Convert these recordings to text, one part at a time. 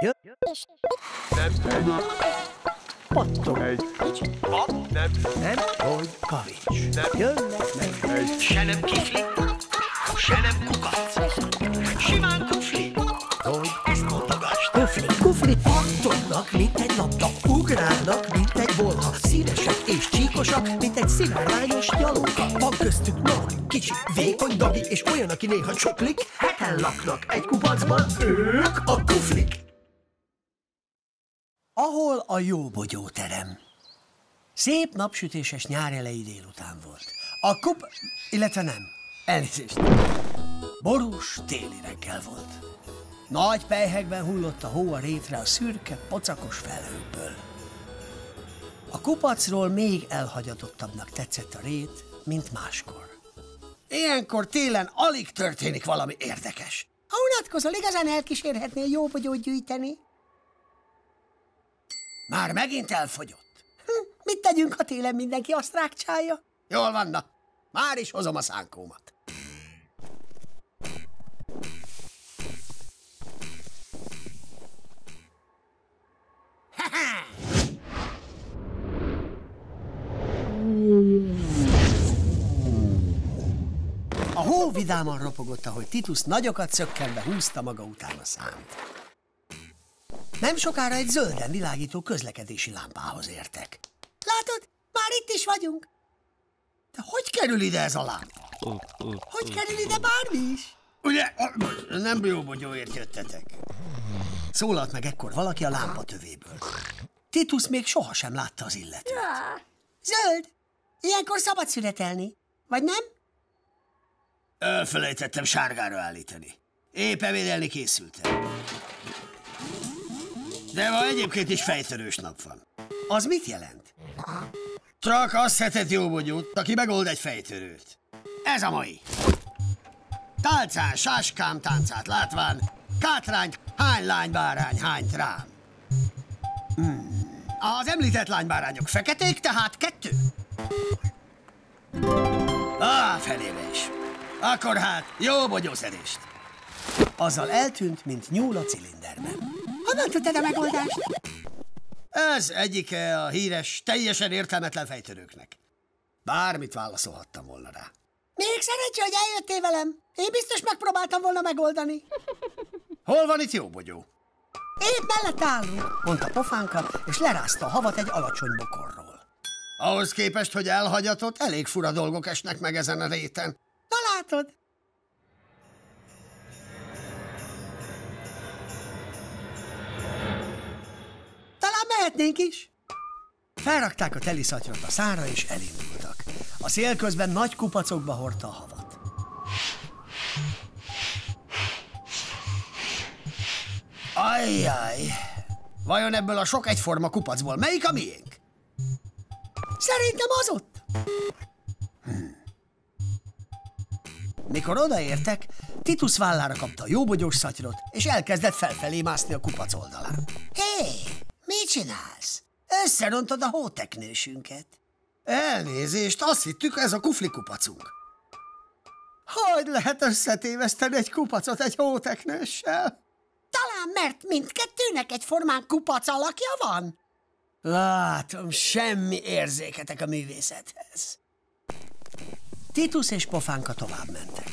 Nem. Pattog. Nem. Hogy kavics. Jönnek, nem. Se nem kifli, se nem kukac. Simán kufli. Hogy Ezt mondogasd. kufli, pattognak, mint egy labda, ugrálnak, mint egy bolha, színesek és csíkosak, mint egy szivárványos nyalóka. Van köztük nagy, kicsi, vékony Dagi, és olyan, aki néha csoklik, heten laknak egy kupacban, ők a kuflik. Ahol a jó bogyóterem. Szép napsütéses nyárelei délután volt. Illetve nem, elnézést. Borús téli reggel volt. Nagy pelyhekben hullott a hó a rétre a szürke, pocakos felhőkből. A kupacról még elhagyatottabbnak tetszett a rét, mint máskor. Ilyenkor télen alig történik valami érdekes. Ha unatkozol, igazán elkísérhetnél jó bogyót gyűjteni? Már megint elfogyott. Mit tegyünk, ha télen mindenki azt rákcsálja? Jól van, na. Már is hozom a szánkómat. A hó vidáman ropogott, ahogy Titus nagyokat szökkenve húzta maga után a szánt. Nem sokára egy zölden világító közlekedési lámpához értek. Látod? Már itt is vagyunk. De hogy kerül ide ez a lámpa? Hogy kerül ide bármi is? Ugye, nem jó bogyóért jöttetek. Szólalt meg ekkor valaki a lámpa tövéből. Titus még sohasem látta az illetőt. Zöld, ilyenkor szabad szünetelni, vagy nem? Elfelejtettem sárgára állítani. Épp ebédelni készültem. De ma egyébként is fejtörős nap van. Az mit jelent? Csak azt szedhet jó bogyót, aki megold egy fejtörőt. Ez a mai. Tálcán, sáskám táncát látván, kátrányt, hány lánybárány hányt rám. Az említett lánybárányok feketék, tehát 2. Felébe is. Akkor hát, jó bogyószedést. Azzal eltűnt, mint nyúl a cilinderben. Honnan tudtad a megoldást? Ez egyike a híres, teljesen értelmetlen fejtörőknek. Bármit válaszolhattam volna rá. Még szerencsé, hogy eljöttél velem. Én biztos megpróbáltam volna megoldani. Hol van itt jó bogyó? Épp mellett állunk, mondta Pofánka, és lerázta a havat egy alacsony bokorról. Ahhoz képest, hogy elhagyatott, elég fura dolgok esnek meg ezen a réten. Na látod? Talán mehetnénk is. Felrakták a teliszatyrot a szárra, és elindultak. A szél közben nagy kupacokba hordta a havat. Ajjaj! Vajon ebből a sok egyforma kupacból melyik a miénk? Szerintem az ott. Mikor odaértek, Titus vállára kapta a jóbogyós szatyrot, és elkezdett felfelé mászni a kupac oldalán. Hé, mit csinálsz? Összerontod a hóteknősünket. Elnézést, azt hittük, ez a kufli kupacunk. Hogy lehet összetéveszteni egy kupacot egy hóteknőssel? Talán mert mindkettőnek egyformán kupac alakja van? Látom, semmi érzéketek a művészethez. Titus és Pofánka tovább mentek.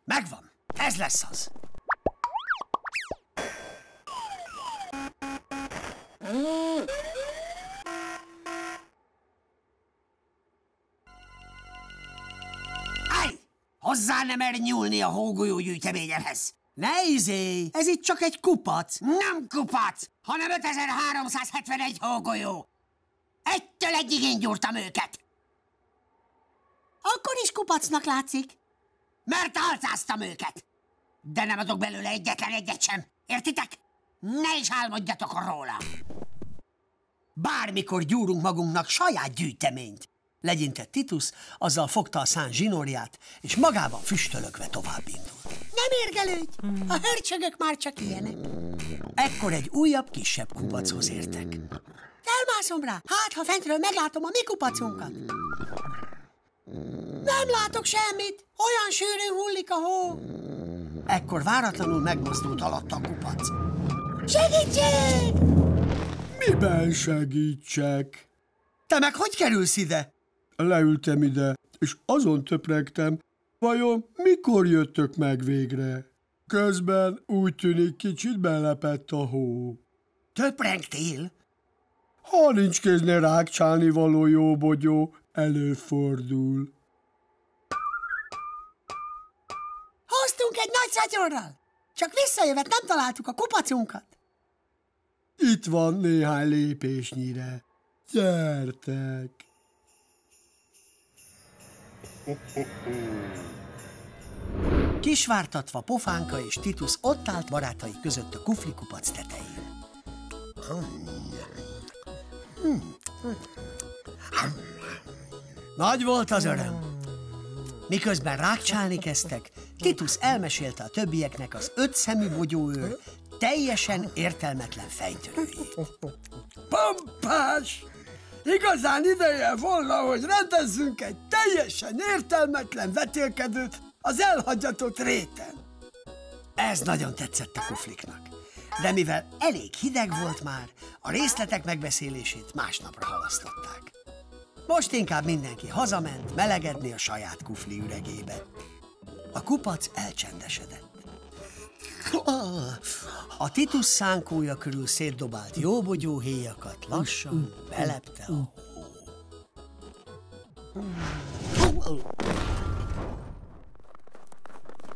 Megvan, ez lesz az. Állj! Hozzá nem mer nyúlni a hógolyó gyűjteményemhez. Ne izélj! Ez itt csak egy kupac. Nem kupac, hanem 5371 hógolyó. 1-től 1-ig én gyúrtam őket. Akkor is kupacnak látszik. Mert álcáztam őket. De nem adok belőle egyetlen egyet sem. Értitek? Ne is álmodjatok róla. Bármikor gyúrunk magunknak saját gyűjteményt. Legyintett Titus, azzal fogta a szán zsinórját, és magában füstölögve tovább indult. Nem érgelődj! A hörcsögök már csak ilyenek. Ekkor egy újabb, kisebb kupachoz értek. Elmászom rá, hát ha fentről meglátom a mi kupacunkat. Nem látok semmit, olyan sűrűn hullik a hó. Ekkor váratlanul megmozdult alatta a kupac. Segítség! Miben segítsek? Te meg hogy kerülsz ide? Leültem ide, és azon töprengtem, vajon mikor jöttök meg végre? Közben úgy tűnik, kicsit belepett a hó. Töprengtél? Ha nincs kéznél rákcsálni való jó bogyó, előfordul. Hoztunk egy nagy szatyorral. Csak visszajövet, nem találtuk a kupacunkat. Itt van néhány lépésnyire. Gyertek! Kisvártatva Pofánka és Titus ott állt barátai között a kufli kupac tetején. Nagy volt az öröm. Miközben rákcsálni kezdtek, Titus elmesélte a többieknek az 5 szemű bogyóőr teljesen értelmetlen fejtörőjét. Pompás! Igazán ideje volna, hogy rendezzünk egy teljesen értelmetlen vetélkedőt az elhagyatott réten. Ez nagyon tetszett a kufliknak, de mivel elég hideg volt már, a részletek megbeszélését másnapra halasztották. Most inkább mindenki hazament melegedni a saját kufli üregébe. A kupac elcsendesedett. A Titus szánkója körül szétdobált jóbogyó héjakat lassan belepte a hó.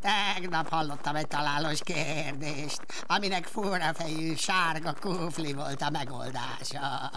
Tegnap hallottam egy találós kérdést, aminek forrafejű sárga kufli volt a megoldása.